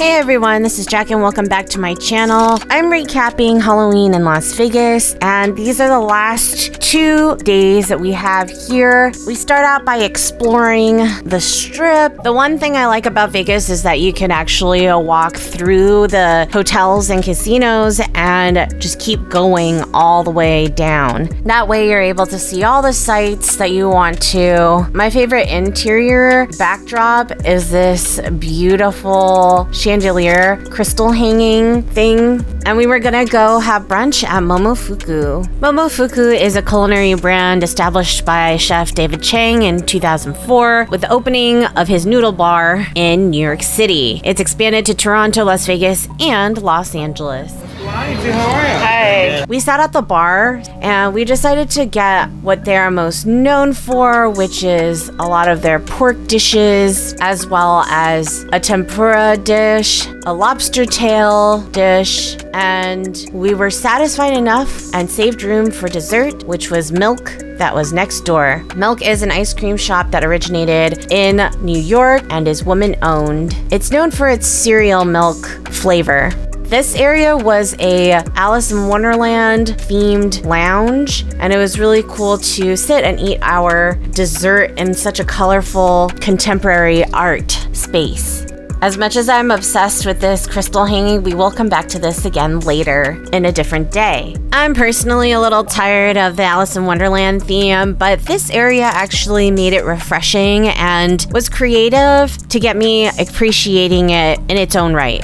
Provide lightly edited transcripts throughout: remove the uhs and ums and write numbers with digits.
Hey everyone, this is Jack and welcome back to my channel. I'm recapping Halloween in Las Vegas, and these are the last 2 days that we have here. We start out by exploring the Strip. The one thing I like about Vegas is that you can actually walk through the hotels and casinos and just keep going all the way down. That way you're able to see all the sights that you want to. My favorite interior backdrop is this beautiful chandelier crystal hanging thing, and we were gonna go have brunch at Momofuku. Momofuku is a culinary brand established by chef David Chang in 2004 with the opening of his noodle bar in New York City. It's expanded to Toronto, Las Vegas, and Los Angeles. How are you? Hi. We sat at the bar and we decided to get what they're most known for, which is a lot of their pork dishes, as well as a tempura dish, a lobster tail dish, and we were satisfied enough and saved room for dessert, which was Milk. That was next door. Milk is an ice cream shop that originated in New York and is woman-owned. It's known for its cereal milk flavor. This area was a Alice in Wonderland themed lounge, and it was really cool to sit and eat our dessert in such a colorful contemporary art space. As much as I'm obsessed with this crystal hanging, we will come back to this again later in a different day. I'm personally a little tired of the Alice in Wonderland theme, but this area actually made it refreshing and was creative to get me appreciating it in its own right.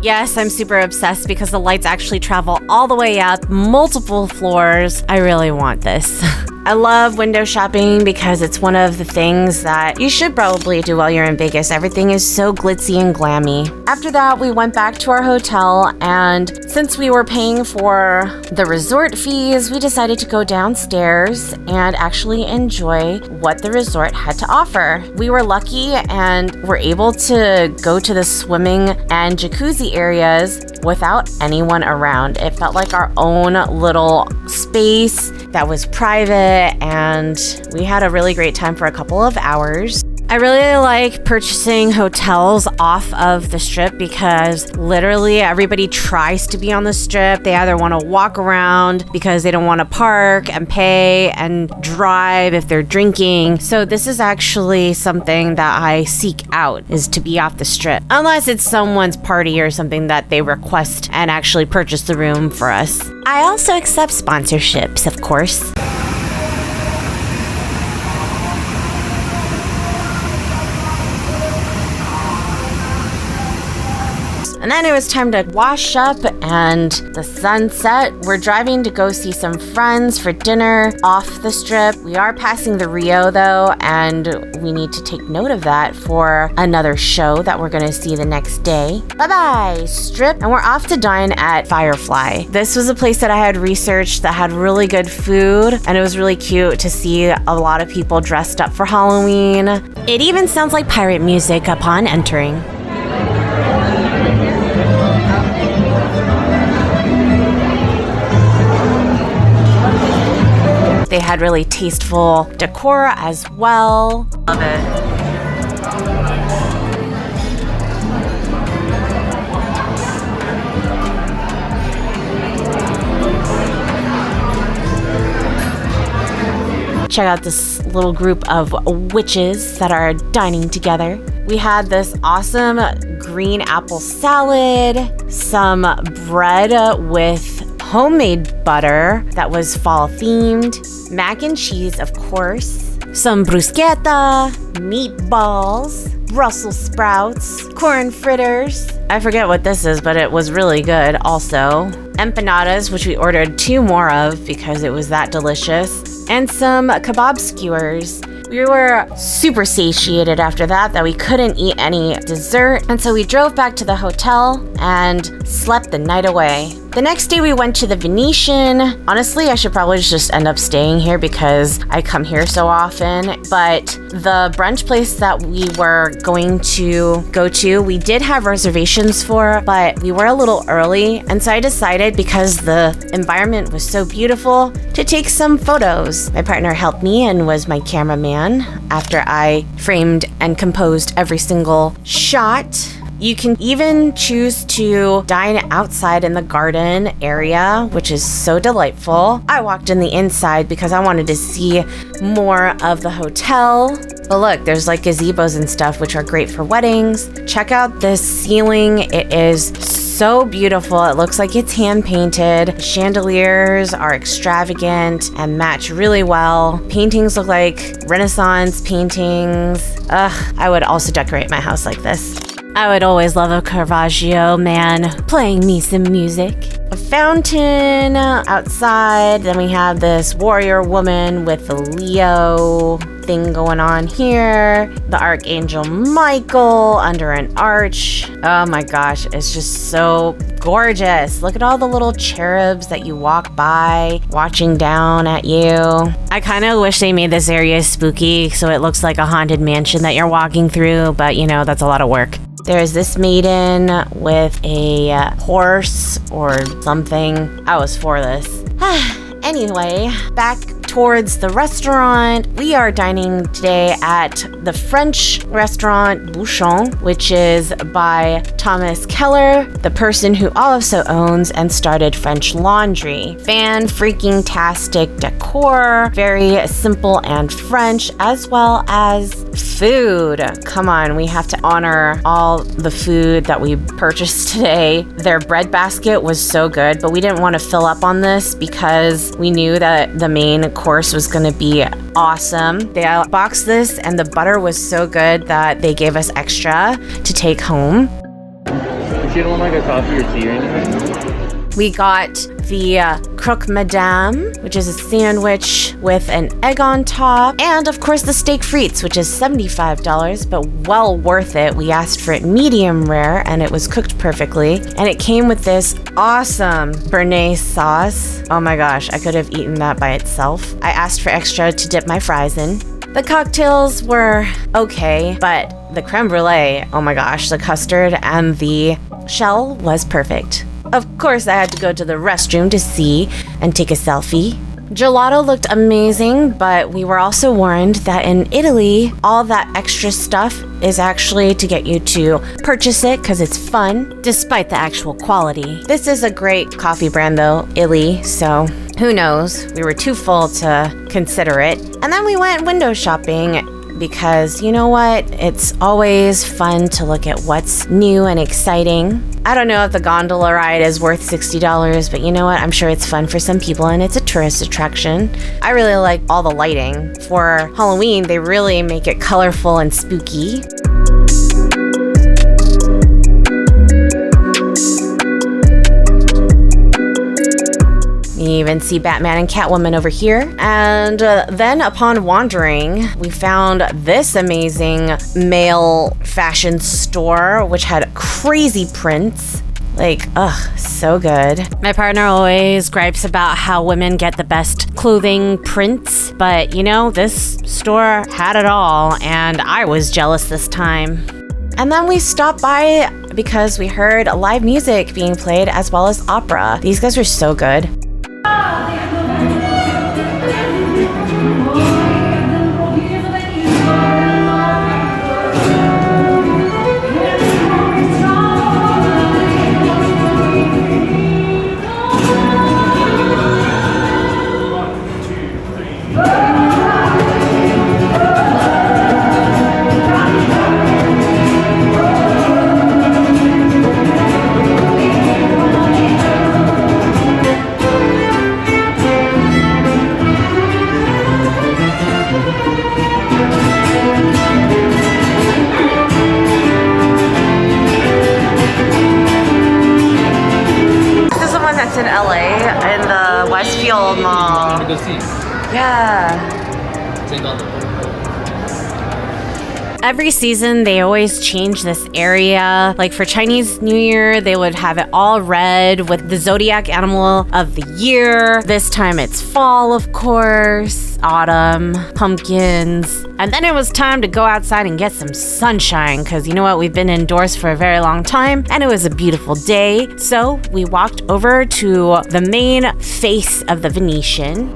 Yes, I'm super obsessed because the lights actually travel all the way up, multiple floors. I really want this. I love window shopping because it's one of the things that you should probably do while you're in Vegas. Everything is so glitzy and glammy. After that, we went back to our hotel, and since we were paying for the resort fees, we decided to go downstairs and actually enjoy what the resort had to offer. We were lucky and were able to go to the swimming and jacuzzi areas without anyone around. It felt like our own little space that was private, and we had a really great time for a couple of hours. I really like purchasing hotels off of the Strip because literally everybody tries to be on the Strip. They either want to walk around because they don't want to park and pay and drive if they're drinking. So this is actually something that I seek out, is to be off the Strip. Unless it's someone's party or something that they request and actually purchase the room for us. I also accept sponsorships, of course. And then it was time to wash up and the sunset. We're driving to go see some friends for dinner off the Strip. We are passing the Rio though, and we need to take note of that for another show that we're gonna see the next day. Bye-bye, Strip. And we're off to dine at Firefly. This was a place that I had researched that had really good food, and it was really cute to see a lot of people dressed up for Halloween. It even sounds like pirate music upon entering. They had really tasteful decor as well. Love it. Check out this little group of witches that are dining together. We had this awesome green apple salad, some bread with homemade butter that was fall themed, mac and cheese, of course, some bruschetta, meatballs, Brussels sprouts, corn fritters. I forget what this is, but it was really good also. Empanadas, which we ordered 2 more of because it was that delicious, and some kebab skewers. We were super satiated after that we couldn't eat any dessert. And so we drove back to the hotel and slept the night away. The next day we went to the Venetian. Honestly, I should probably just end up staying here because I come here so often. But the brunch place that we were going to go to, we did have reservations for, but we were a little early. And so I decided, because the environment was so beautiful, to take some photos. My partner helped me and was my cameraman after I framed and composed every single shot. You can even choose to dine outside in the garden area, which is so delightful. I walked in the inside because I wanted to see more of the hotel. But look, there's like gazebos and stuff, which are great for weddings. Check out this ceiling. It is so beautiful. It looks like it's hand painted. Chandeliers are extravagant and match really well. Paintings look like Renaissance paintings. I would also decorate my house like this. I would always love a Caravaggio man playing me some music. A fountain outside. Then we have this warrior woman with the Leo thing going on here. The Archangel Michael under an arch. Oh my gosh, it's just so gorgeous. Look at all the little cherubs that you walk by, watching down at you. I kind of wish they made this area spooky so it looks like a haunted mansion that you're walking through, but you know, that's a lot of work. There's this maiden with a horse or something. I was for this. Anyway, back towards the restaurant. We are dining today at the French restaurant Bouchon, which is by Thomas Keller, the person who also owns and started French Laundry. Fan-freaking-tastic decor, very simple and French, as well as food. Come on, we have to honor all the food that we purchased today. Their bread basket was so good, but we didn't want to fill up on this because we knew that the main course was going to be awesome. They boxed this and the butter was so good that they gave us extra to take home. You don't like a coffee or tea or anything? We got the croque madame, which is a sandwich with an egg on top, and of course the steak frites, which is $75, but well worth it. We asked for it medium rare and it was cooked perfectly, and it came with this awesome béarnaise sauce. Oh my gosh, I could have eaten that by itself. I asked for extra to dip my fries in. The cocktails were okay, but the creme brulee, oh my gosh, the custard and the shell was perfect. Of course, I had to go to the restroom to see and take a selfie. Gelato looked amazing, but we were also warned that in Italy, all that extra stuff is actually to get you to purchase it because it's fun, despite the actual quality. This is a great coffee brand though, Illy, so who knows? We were too full to consider it. And then we went window shopping because you know what? It's always fun to look at what's new and exciting. I don't know if the gondola ride is worth $60, but you know what? I'm sure it's fun for some people and it's a tourist attraction. I really like all the lighting. For Halloween, they really make it colorful and spooky. You even see Batman and Catwoman over here. And then upon wandering, we found this amazing male fashion store, which had crazy prints. Like, so good. My partner always gripes about how women get the best clothing prints, but you know, this store had it all, and I was jealous this time. And then we stopped by because we heard live music being played as well as opera. These guys were so good. In LA, in the Westfield Mall. Go see. Yeah. $10. Every season, they always change this area. Like for Chinese New Year, they would have it all red with the zodiac animal of the year. This time it's fall, of course, autumn, pumpkins. And then it was time to go outside and get some sunshine because you know what? We've been indoors for a very long time and it was a beautiful day. So we walked over to the main face of the Venetian.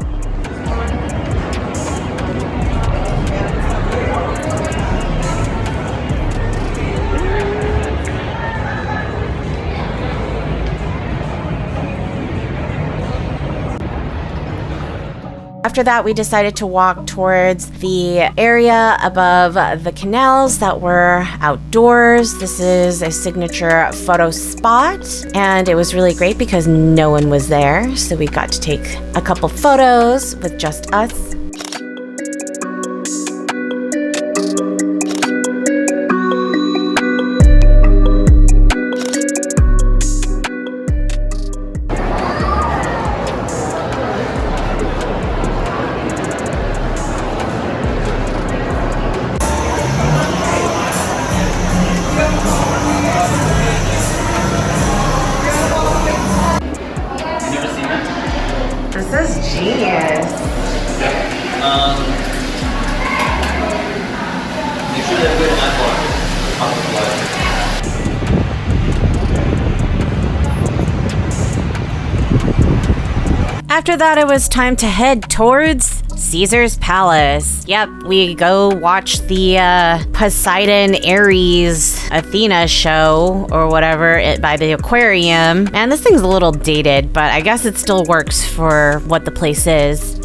After that, we decided to walk towards the area above the canals that were outdoors. This is a signature photo spot, and it was really great because no one was there. So we got to take a couple photos with just us. This is genius. Make sure they're good in that bar. After that, it was time to head towards Caesar's Palace. Yep, we go watch the Poseidon, Ares, Athena show or whatever by the aquarium. And this thing's a little dated, but I guess it still works for what the place is.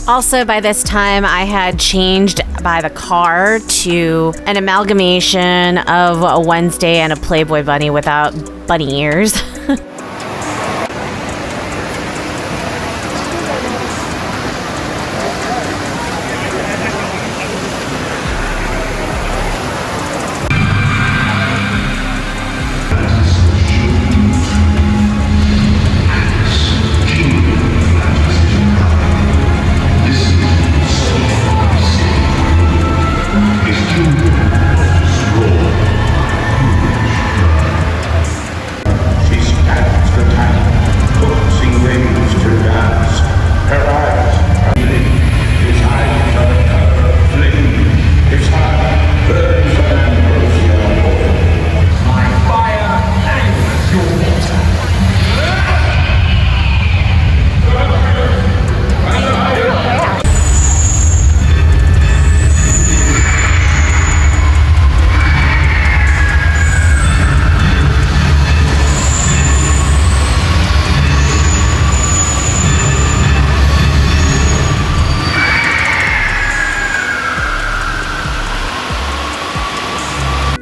Also, by this time, I had changed by the car to an amalgamation of a Wednesday and a Playboy bunny without bunny ears.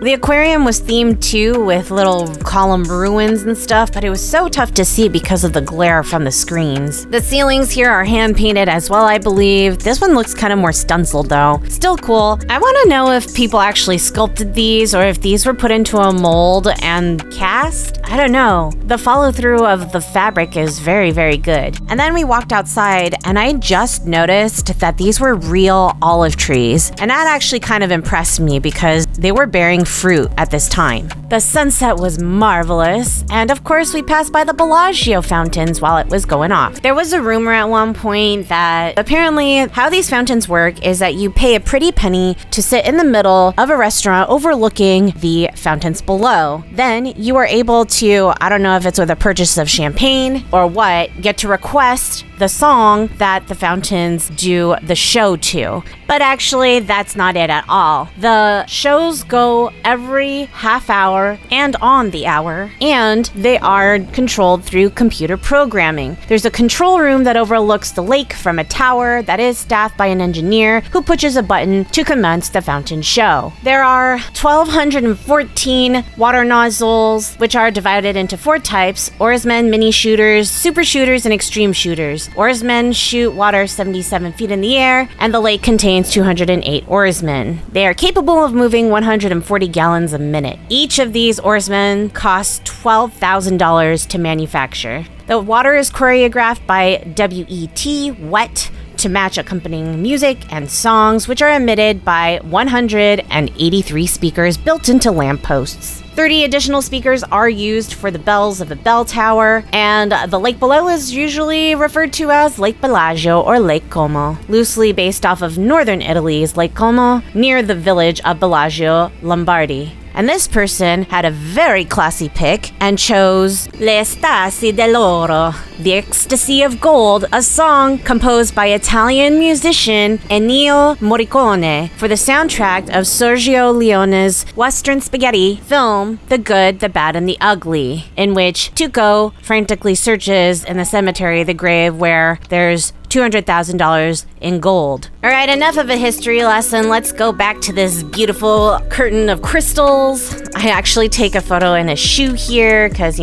The aquarium was themed too with little column ruins and stuff, but it was so tough to see because of the glare from the screens. The ceilings here are hand painted as well, I believe. This one looks kind of more stenciled though. Still cool. I want to know if people actually sculpted these or if these were put into a mold and cast. I don't know. The follow through of the fabric is very, very good. And then we walked outside and I just noticed that these were real olive trees. And that actually kind of impressed me because they were bearing fruit at this time. The sunset was marvelous, and of course we passed by the Bellagio fountains while it was going off. There was a rumor at one point that apparently how these fountains work is that you pay a pretty penny to sit in the middle of a restaurant overlooking the fountains below. Then you are able to, I don't know if it's with a purchase of champagne or what, get to request the song that the fountains do the show to. But actually, that's not it at all. The shows go every half hour and on the hour, and they are controlled through computer programming. There's a control room that overlooks the lake from a tower that is staffed by an engineer who pushes a button to commence the fountain show. There are 1,214 water nozzles, which are divided into 4 types: oarsmen, mini shooters, super shooters, and extreme shooters. Oarsmen shoot water 77 feet in the air, and the lake contains 208 oarsmen. They are capable of moving 140 gallons a minute. Each of these oarsmen costs $12,000 to manufacture. The water is choreographed by WET, to match accompanying music and songs, which are emitted by 183 speakers built into lampposts. 30 additional speakers are used for the bells of a bell tower, and the lake below is usually referred to as Lake Bellagio or Lake Como, loosely based off of northern Italy's Lake Como, near the village of Bellagio, Lombardy. And this person had a very classy pick and chose L'Estasi dell'Oro, The Ecstasy of Gold, a song composed by Italian musician Ennio Morricone for the soundtrack of Sergio Leone's Western spaghetti film The Good, the Bad, and the Ugly, in which Tuco frantically searches in the cemetery the grave where there's $200,000 in gold. All right, enough of a history lesson. Let's go back to this beautiful curtain of crystals. I actually take a photo in a shoe here because,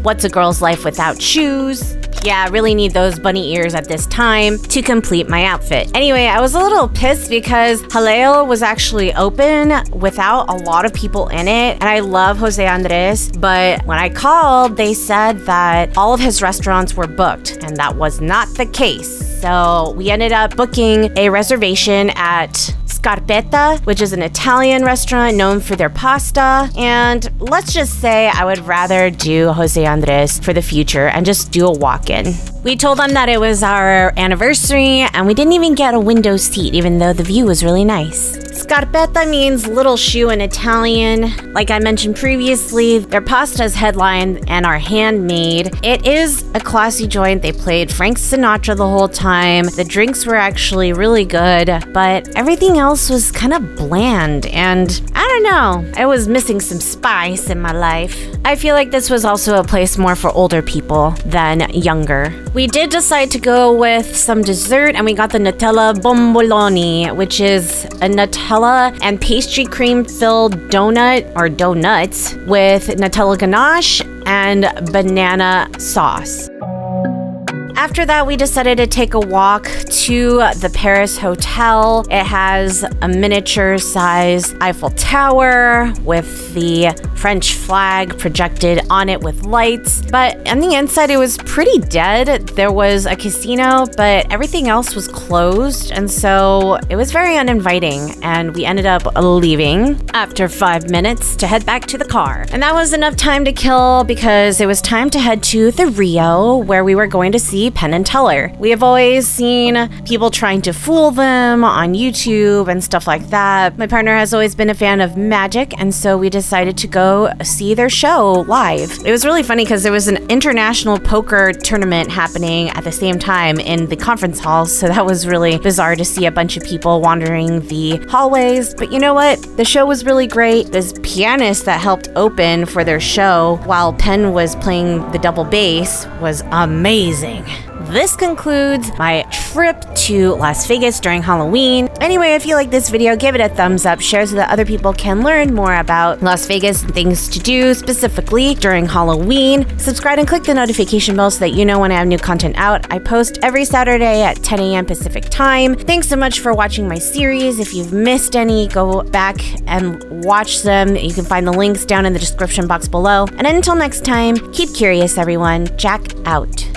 what's a girl's life without shoes? Yeah, I really need those bunny ears at this time to complete my outfit. Anyway, I was a little pissed because Jaleo was actually open without a lot of people in it. And I love Jose Andres, but when I called, they said that all of his restaurants were booked, and that was not the case. So we ended up booking a reservation at Scarpetta, which is an Italian restaurant known for their pasta. And let's just say I would rather do Jose Andres for the future and just do a walk-in. We told them that it was our anniversary, and we didn't even get a window seat, even though the view was really nice. Scarpetta means little shoe in Italian. Like I mentioned previously, their pasta is headlined and are handmade. It is a classy joint. They played Frank Sinatra the whole time. The drinks were actually really good, but everything else was kind of bland, and I don't know. I was missing some spice in my life. I feel like this was also a place more for older people than younger. We did decide to go with some dessert, and we got the Nutella Bomboloni, which is a Nutella and pastry cream filled donut or donuts with Nutella ganache and banana sauce. After that, we decided to take a walk to the Paris Hotel. It has a miniature-size Eiffel Tower with the French flag projected on it with lights. But on the inside, it was pretty dead. There was a casino, but everything else was closed. And so it was very uninviting. And we ended up leaving after 5 minutes to head back to the car. And that was enough time to kill because it was time to head to the Rio, where we were going to see Penn and Teller. We have always seen people trying to fool them on YouTube and stuff like that. My partner has always been a fan of magic, and so we decided to go see their show live. It was really funny because there was an international poker tournament happening at the same time in the conference hall, so that was really bizarre to see a bunch of people wandering the hallways. But you know what? The show was really great. This pianist that helped open for their show while Penn was playing the double bass was amazing. This concludes my trip to Las Vegas during Halloween. Anyway, if you like this video, give it a thumbs up, share so that other people can learn more about Las Vegas and things to do specifically during Halloween. Subscribe and click the notification bell so that you know when I have new content out. I post every Saturday at 10 a.m. Pacific time. Thanks so much for watching my series. If you've missed any, go back and watch them. You can find the links down in the description box below. And until next time, keep curious, everyone. Jack out.